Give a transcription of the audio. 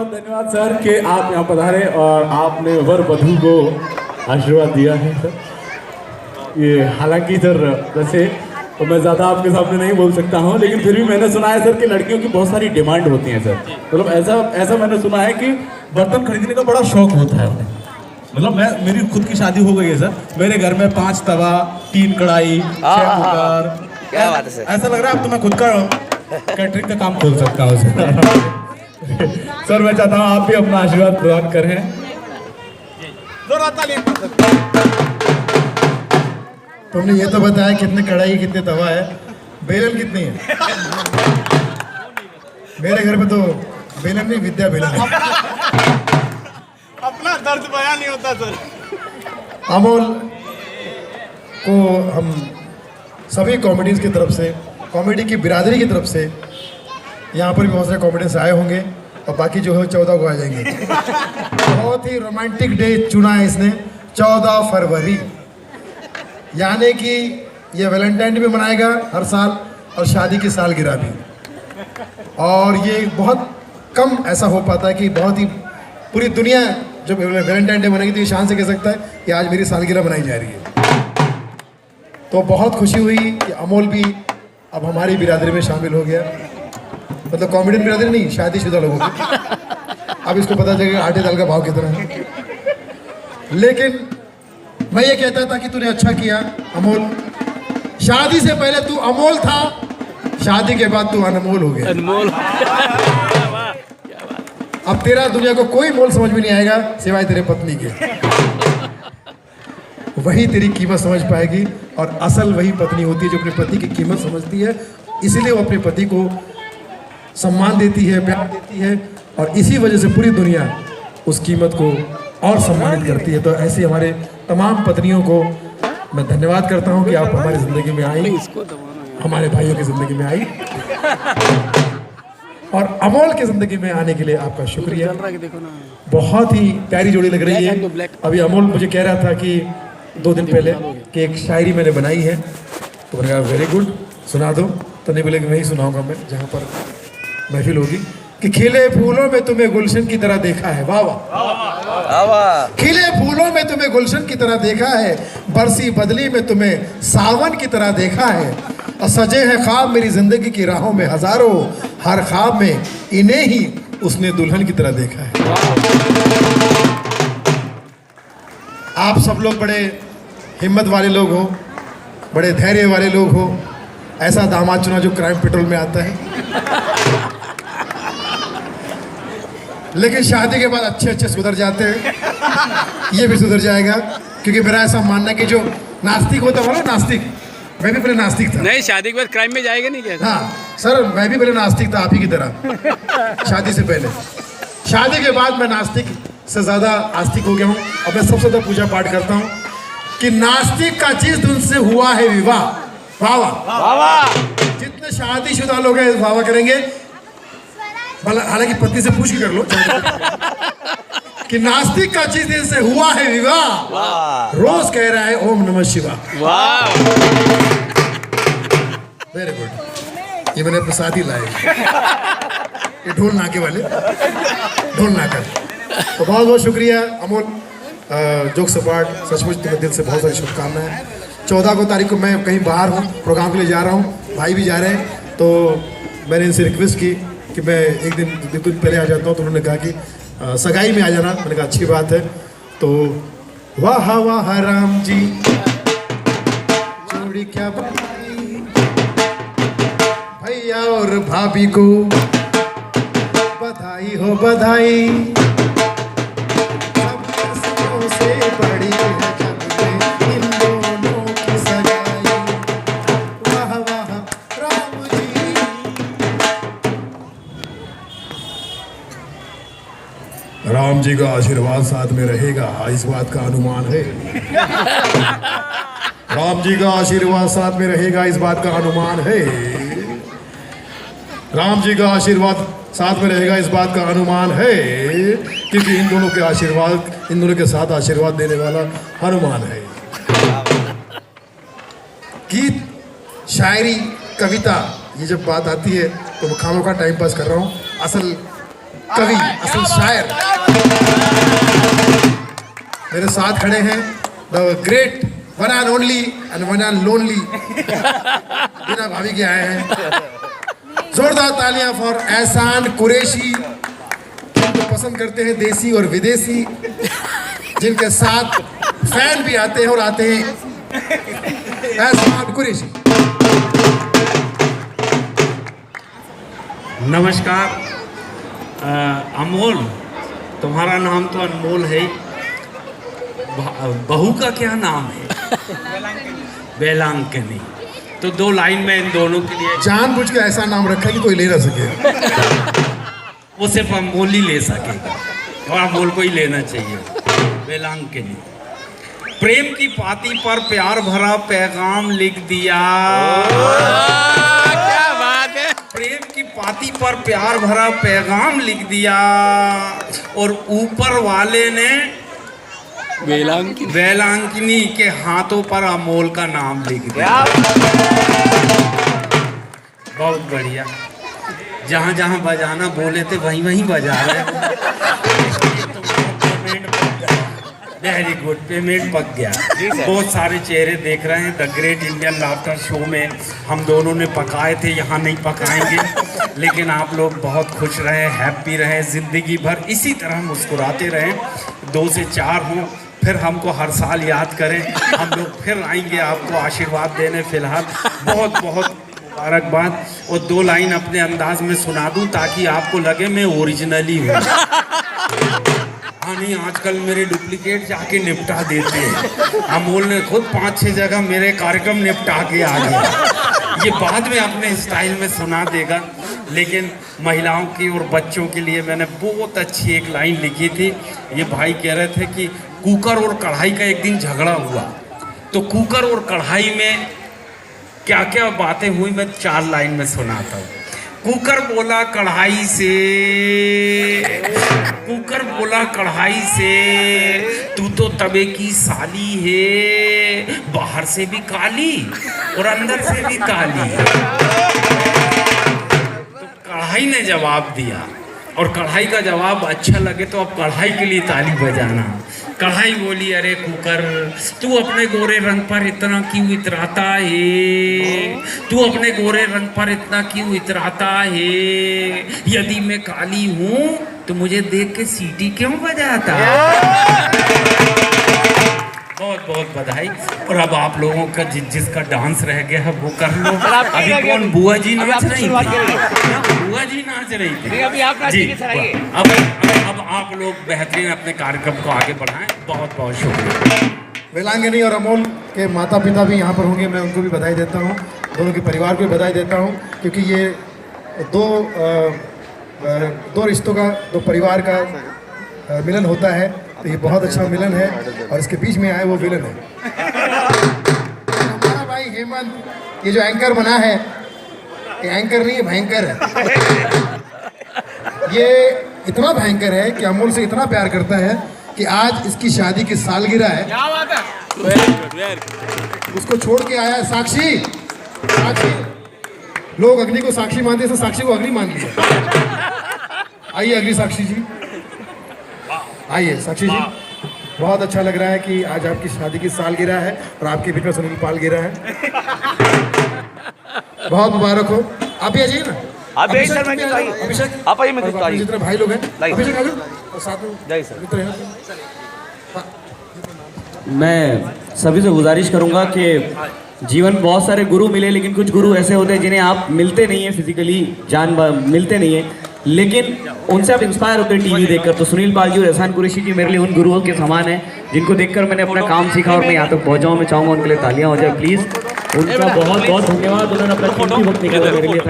बहुत धन्यवाद सर कि आप यहाँ पधारे और आपने वर वधू को आशीर्वाद दिया है सर। ये हालांकि सर वैसे तो मैं ज़्यादा आपके सामने नहीं बोल सकता हूँ, लेकिन फिर भी मैंने सुना है सर कि लड़कियों की बहुत सारी डिमांड होती है सर। मतलब ऐसा मैंने सुना है कि बर्तन खरीदने का बड़ा शौक होता है उन्हें। मतलब मेरी खुद की शादी हो गई है सर, मेरे घर में 5 तवा, 3 कढ़ाई, 6 कुकर। क्या बात है सर, ऐसा लग रहा है अब तो मैं खुद का कैटरिंग का काम खोल सकता हूँ सर। मैं चाहता हूँ आप भी अपना आशीर्वाद प्रदान करें। तुमने ये तो बताया कितने कढ़ाई कितने तवा है, बेलन कितनी है? मेरे घर में तो बेलन नहीं, विद्या बेलन है। अपना दर्द बयान नहीं होता सर। अमोल को हम सभी कॉमेडीज की तरफ से, कॉमेडी की बिरादरी की तरफ से, यहाँ पर भी बहुत सारे कॉमेडियंस आए होंगे और बाकी जो है 14 को आ जाएंगे। बहुत ही रोमांटिक डे चुना है इसने, 14 फरवरी, यानी कि ये वैलेंटाइन डे भी मनाएगा हर साल और शादी की सालगिरह भी। और ये बहुत कम ऐसा हो पाता है कि बहुत ही पूरी दुनिया जब वैलेंटाइन डे मनाएगी तो ये शान से कह सकता है कि आज मेरी सालगिरह मनाई जा रही है। तो बहुत खुशी हुई कि अमोल भी अब हमारी बिरादरी में शामिल हो गया। मतलब कॉमेडियन बिरादरी नहीं, शादीशुदा लोगों की। अब इसको पता चलेगा आटे दाल का भाव कितना है। लेकिन मैं ये कहता था कि तूने अच्छा किया अमोल, शादी से पहले तू अमोल था, शादी के बाद तू अनमोल हो गया। अनमोल। अब तेरा दुनिया को कोई मोल समझ में नहीं आएगा सिवाय तेरे पत्नी के। वही तेरी कीमत समझ पाएगी और असल वही पत्नी होती है जो अपने पति की कीमत समझती है, इसीलिए वो अपने पति को सम्मान देती है, प्यार देती है और इसी वजह से पूरी दुनिया उस कीमत को और सम्मानित करती है। तो ऐसे हमारे तमाम पत्नियों को मैं धन्यवाद करता हूं कि आप हमारी ज़िंदगी में आई, हमारे भाइयों की ज़िंदगी में आई और अमोल की ज़िंदगी में आने के लिए आपका शुक्रिया। बहुत ही प्यारी जोड़ी लग रही है। अभी अमोल मुझे कह रहा था कि 2 दिन पहले कि एक शायरी मैंने बनाई है, तो मैंने कहा वेरी गुड, सुना दो। तो नहीं बोले कि मैं ही सुनाऊंगा, मैं जहाँ पर महफिल होगी कि खिले फूलों में तुम्हें गुलशन की तरह देखा है। वाह वाह। खिले फूलों में तुम्हें गुलशन की तरह देखा है, बरसी बदली में तुम्हें सावन की तरह देखा है और सजे हैं ख्वाब मेरी जिंदगी की राहों में हजारों, हर ख्वाब में इन्हें ही उसने दुल्हन की तरह देखा है। आप सब लोग बड़े हिम्मत वाले लोग हो, बड़े धैर्य वाले लोग हो। ऐसा दामाद चुना जो क्राइम पेट्रोल में आता है, लेकिन शादी के बाद अच्छे सुधर जाते हैं। ये भी सुधर जाएगा, क्योंकि मेरा ऐसा मानना है कि जो नास्तिक होता है ना, नास्तिक, मैं भी पहले नास्तिक था। नहीं, शादी के बाद क्राइम में जाएगा नहीं क्या? हाँ सर, मैं भी पहले नास्तिक था आप ही की तरह, शादी से पहले। शादी के बाद मैं नास्तिक से ज़्यादा आस्तिक हो गया हूँ और मैं सबसे ज़्यादा पूजा पाठ करता हूँ कि नास्तिक का जिस दिन से हुआ है विवाह, वाह वाह, जितने शादीशुदा लोग हैं वाह वाह करेंगे। हालांकि पत्नी से पूछ के कर लो कि नास्तिक का जिस दिन से हुआ है विवाह, रोज कह रहा है ओम नमः शिवाय। वेरी गुड, ये मैंने अपने साथ ही लाए, ये ढोल नाके वाले, ढोल नाका। तो बहुत बहुत शुक्रिया अमोल, जोक सपाट, सचमुच तुम्हें दिल से बहुत सारी शुभकामनाएं। 14 को तारीख को मैं कहीं बाहर हूँ, प्रोग्राम के लिए जा रहा हूँ, भाई भी जा रहे हैं। तो मैंने इनसे रिक्वेस्ट की कि मैं एक दिन पहले आ जाता हूँ, तो उन्होंने कहा कि सगाई में आ जाना। मैंने कहा अच्छी बात है। तो वाह वाह राम जी, जोड़ी क्या बनाई, भैया और भाभी को बधाई हो बधाई, सब किस्मों से बड़ी है जग में इन दोनों की सगाई। वाह वाह राम जी। राम जी का आशीर्वाद साथ में रहेगा, इस बात का अनुमान है। राम जी का आशीर्वाद साथ में रहेगा, इस बात का अनुमान है। राम जी का आशीर्वाद साथ में रहेगा, इस बात का अनुमान है, क्योंकि इन दोनों के आशीर्वाद, इन दोनों के साथ आशीर्वाद देने वाला हनुमान है। गीत, शायरी, कविता, ये जब बात आती है तो मैं खामोखा टाइम पास कर रहा हूँ। असल कवि, असल शायर मेरे साथ खड़े हैं, the great one and only and one and lonely बिना भाभी के आए हैं। जोरदार तालियां फॉर एहसान कुरैशी, जिनको पसंद करते हैं देसी और विदेशी, जिनके साथ फैन भी आते हैं और आते हैं। एहसान कुरैशी। नमस्कार। अमोल, तुम्हारा नाम तो अनमोल है। बहू का क्या नाम है? वेलांकनी। तो 2 लाइन में इन दोनों के लिए। जानबूझ के ऐसा नाम रखा कि कोई ले ना सके। वो सिर्फ अमोल ही ले सकेगा और अमोल को ही लेना चाहिए। वेलांकनी। प्रेम की पाती पर प्यार भरा पैगाम लिख दिया। क्या बात है। प्रेम की पाती पर प्यार भरा पैगाम लिख दिया और ऊपर वाले ने वेलांकनी के हाथों पर अमोल का नाम लिख दिया। बहुत बढ़िया। जहाँ जहाँ बजाना बोले थे वहीं वहीं बजा रहे। वेरी गुड, पेमेंट पक गया। बहुत सारे चेहरे देख रहे हैं the great Indian laughter show में। हम दोनों ने पकाए थे, यहाँ नहीं पकाएंगे। लेकिन आप लोग बहुत खुश रहे, हैप्पी रहे, ज़िंदगी भर इसी तरह मुस्कुराते रहें। 2 से 4 हों, फिर हमको हर साल याद करें। हम लोग फिर आएंगे आपको आशीर्वाद देने। फिलहाल बहुत बहुत मुबारकबाद। और 2 लाइन अपने अंदाज में सुना दूं ताकि आपको लगे मैं ओरिजिनली हूँ। हाँ नहीं, आजकल मेरे डुप्लीकेट जाके निपटा देते हैं। अमोल ने खुद 5-6 जगह मेरे कार्यक्रम निपटा के आ गया। ये बाद में अपने स्टाइल में सुना देगा। लेकिन महिलाओं की और बच्चों के लिए मैंने बहुत अच्छी एक लाइन लिखी थी। ये भाई कह रहे थे कि कुकर और कढ़ाई का एक दिन झगड़ा हुआ, तो कुकर और कढ़ाई में क्या क्या बातें हुई मैं 4 लाइन में सुनाता हूँ। कुकर बोला कढ़ाई से, तू तो तवे की साली है, बाहर से भी काली और अंदर से भी काली। तो कढ़ाई ने जवाब दिया, और कढ़ाई का जवाब अच्छा लगे तो अब कढ़ाई के लिए ताली बजाना। कढ़ाई बोली, अरे कुकर, तू अपने गोरे रंग पर इतना क्यों इतराता है? तू अपने गोरे रंग पर इतना क्यों इतराता है? यदि मैं काली हूँ तो मुझे देख के सीटी क्यों बजाता? बहुत बहुत बधाई। और अब आप लोगों का जिसका डांस रह गया है वो कर लो। अभी कौन बुआ जी नाच रही थी? बुआ जी नाच रही थी। अभी आप नाचिए, अब आप लोग बेहतरीन अपने कार्यक्रम को आगे बढ़ाएं। बहुत बहुत शुक्रिया। वेलांगनी और अमोल के माता पिता भी यहाँ पर होंगे, मैं उनको भी बधाई देता हूँ। दोनों के परिवार को भी बधाई देता हूँ, क्योंकि ये दो रिश्तों का, 2 परिवार का मिलन होता है। तो ये बहुत अच्छा मिलन है, और इसके बीच में आए वो विलन है। हमारा भाई हेमंत, ये जो एंकर बना है, ये एंकर नहीं है, भयंकर है। ये इतना भयंकर है कि अमोल से इतना प्यार करता है कि आज इसकी शादी की सालगिरह है। क्या बात है। उसको छोड़ के आया है साक्षी। लोग अग्नि को साक्षी मानते हैं, साक्षी को अग्नि मान लिया। आइए अग्नि साक्षी जी, आइए साक्षी जी। बहुत अच्छा लग रहा है कि आज आपकी शादी की सालगिरह है और आपके बीच में सुनील पाल गिरा है। बहुत मुबारक हो। आप ही आ जाइए ना। अभिषेक आप आइए, मैं और जितने भाई लोग हैं, अभिषेक आ जाओ, और साथ में जय सर। मित्र हैं। मैं सभी से गुजारिश करूंगा कि जीवन बहुत सारे गुरु मिले, लेकिन कुछ गुरु ऐसे होते हैं जिन्हें आप मिलते नहीं हैं फिजिकली, मिलते नहीं हैं, लेकिन उनसे आप इंस्पायर होते हैं टीवी देखकर। तो सुनील पाल जी और एहसान कुरैशी जी मेरे लिए उन गुरुओं के समान हैं, जिनको देखकर मैंने अपना काम सीखा और मैं यहाँ तक पहुँचा हूँ। मैं चाहूँगा उनके लिए तालियाँ हो जाए प्लीज़। उनका बहुत बहुत धन्यवाद। उन्होंने अपना कीमती वक्त निकाला मेरे लिए।